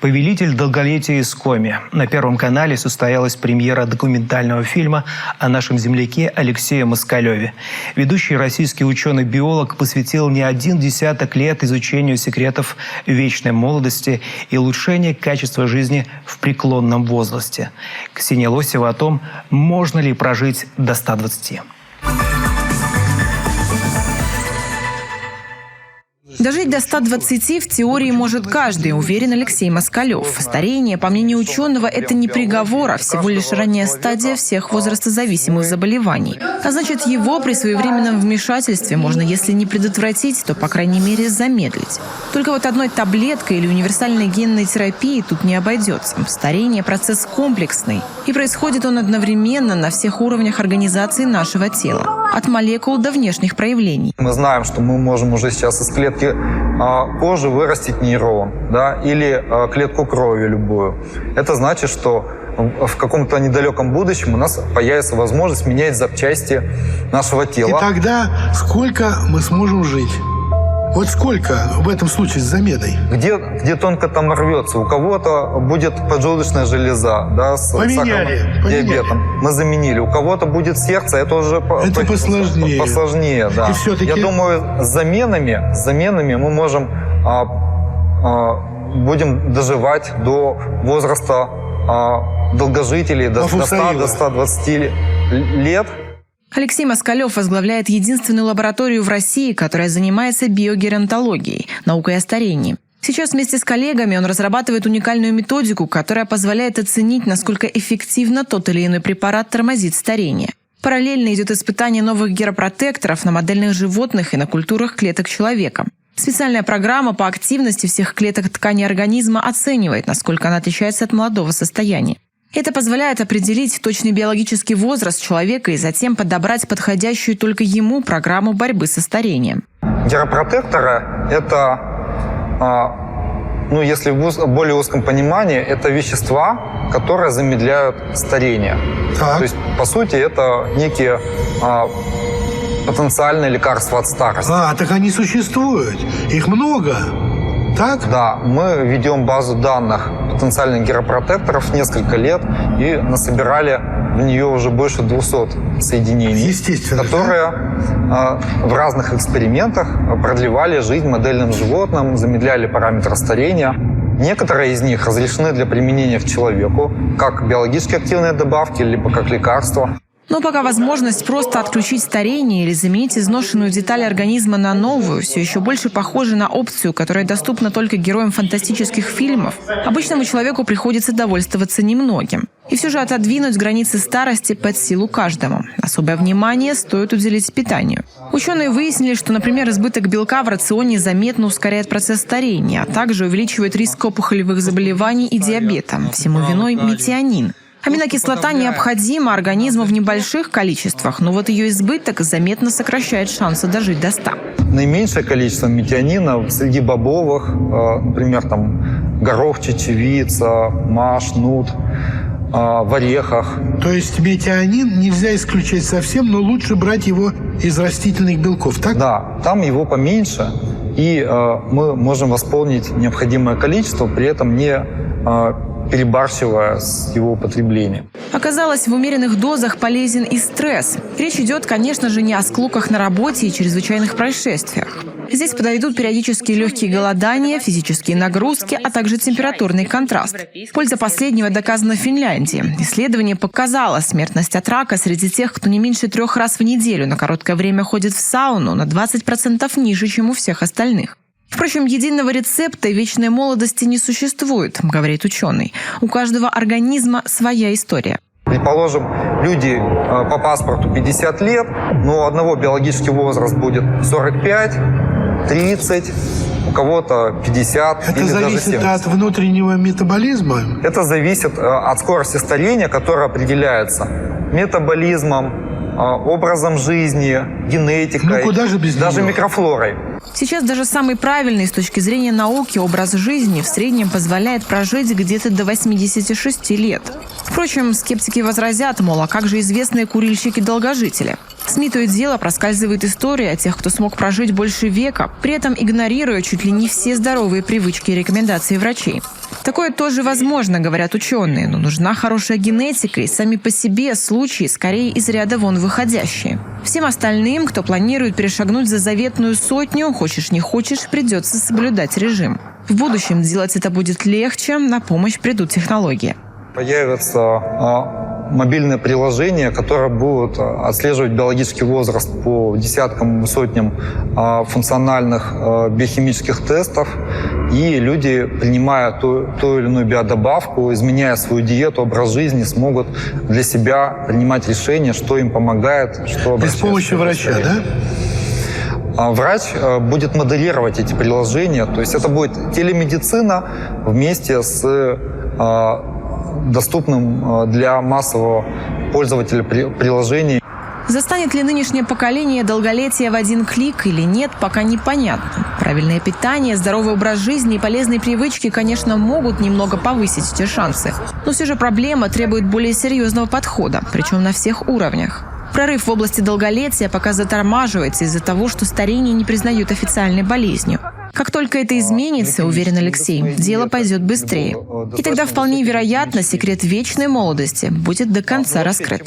Повелитель долголетия Искоми. На Первом канале состоялась премьера документального фильма о нашем земляке Алексее Москалеве. Ведущий российский ученый-биолог посвятил не один десяток лет изучению секретов вечной молодости и улучшения качества жизни в преклонном возрасте. Ксения Лосева о том, можно ли прожить до 120. Дожить до 120 в теории может каждый, уверен Алексей Москалев. Старение, по мнению ученого, это не приговор, а всего лишь ранняя стадия всех возрастозависимых заболеваний. А значит, его при своевременном вмешательстве можно, если не предотвратить, то, по крайней мере, замедлить. Только вот одной таблеткой или универсальной генной терапией тут не обойдется. Старение – процесс комплексный. И происходит он одновременно на всех уровнях организации нашего тела. От молекул до внешних проявлений. Мы знаем, что мы можем уже сейчас из клетки кожи вырастить нейрон, да, или клетку крови любую. Это значит, что в каком-то недалеком будущем у нас появится возможность менять запчасти нашего тела. И тогда сколько мы сможем жить? Вот сколько в этом случае с заменой? Где тонко там рвется. У кого-то будет поджелудочная железа, да, с сахарным диабетом. Мы заменили. У кого-то будет сердце, это уже посложнее. Посложнее, да. Я думаю, с заменами мы можем будем доживать до возраста долгожителей, до 100-120 лет. Алексей Москалев возглавляет единственную лабораторию в России, которая занимается биогеронтологией, наукой о старении. Сейчас вместе с коллегами он разрабатывает уникальную методику, которая позволяет оценить, насколько эффективно тот или иной препарат тормозит старение. Параллельно идет испытание новых геропротекторов на модельных животных и на культурах клеток человека. Специальная программа по активности всех клеток ткани организма оценивает, насколько она отличается от молодого состояния. Это позволяет определить точный биологический возраст человека и затем подобрать подходящую только ему программу борьбы со старением. Геропротекторы – это, если в более узком понимании, это вещества, которые замедляют старение. Так. То есть, по сути, это некие потенциальные лекарства от старости. Так они существуют. Их много. Так? Да, мы ведем базу данных потенциальных геропротекторов несколько лет и насобирали в нее уже больше 200 соединений, естественно, которые в разных экспериментах продлевали жизнь модельным животным, замедляли параметры старения. Некоторые из них разрешены для применения к человеку, как биологически активные добавки, либо как лекарства. Но пока возможность просто отключить старение или заменить изношенную деталь организма на новую все еще больше похожа на опцию, которая доступна только героям фантастических фильмов, обычному человеку приходится довольствоваться немногим. И все же отодвинуть границы старости под силу каждому. Особое внимание стоит уделить питанию. Ученые выяснили, что, например, избыток белка в рационе заметно ускоряет процесс старения, а также увеличивает риск опухолевых заболеваний и диабета. Всему виной метионин. Аминокислота необходима организму в небольших количествах, но вот ее избыток заметно сокращает шансы дожить до 100. Наименьшее количество метионина среди бобовых, например, горох, чечевица, маш, нут, в орехах. То есть метионин нельзя исключать совсем, но лучше брать его из растительных белков, так? Да, там его поменьше, и мы можем восполнить необходимое количество, при этом не перебарщивая с его употреблением. Оказалось, в умеренных дозах полезен и стресс. Речь идет, конечно же, не о склоках на работе и чрезвычайных происшествиях. Здесь подойдут периодические легкие голодания, физические нагрузки, а также температурный контраст. Польза последнего доказана в Финляндии. Исследование показало, смертность от рака среди тех, кто не меньше 3 раз в неделю на короткое время ходит в сауну, на 20% ниже, чем у всех остальных. Впрочем, единого рецепта вечной молодости не существует, говорит ученый. У каждого организма своя история. Предположим, люди по паспорту 50 лет, но у одного биологический возраст будет 45, 30, у кого-то 50 Это или даже 70. зависит от внутреннего метаболизма? Это зависит от скорости старения, которая определяется метаболизмом, образом жизни, генетикой, куда же без даже него? микрофлорой. Сейчас даже самый правильный с точки зрения науки образ жизни в среднем позволяет прожить где-то до 86 лет. Впрочем, скептики возразят, мол, а как же известные курильщики-долгожители? В СМИ то и дело проскальзывает история о тех, кто смог прожить больше века, при этом игнорируя чуть ли не все здоровые привычки и рекомендации врачей. Такое тоже возможно, говорят ученые, но нужна хорошая генетика, и сами по себе случаи скорее из ряда вон выходящие. Всем остальным, кто планирует перешагнуть за заветную 100, хочешь не хочешь, придется соблюдать режим. В будущем делать это будет легче, на помощь придут технологии. Появятся мобильные приложения, которые будут отслеживать биологический возраст по десяткам, сотням функциональных биохимических тестов. И люди, принимая ту или иную биодобавку, изменяя свою диету, образ жизни, смогут для себя принимать решения, что им помогает, что Без помощи врача, да? Врач будет моделировать эти приложения. То есть это будет телемедицина вместе с доступным для массового пользователя приложений. Застанет ли нынешнее поколение долголетие в один клик или нет, пока непонятно. Правильное питание, здоровый образ жизни и полезные привычки, конечно, могут немного повысить эти шансы. Но все же проблема требует более серьезного подхода, причем на всех уровнях. Прорыв в области долголетия пока затормаживается из-за того, что старение не признают официальной болезнью. Как только это изменится, уверен Алексей, дело пойдет быстрее. И тогда вполне вероятно, секрет вечной молодости будет до конца раскрыт.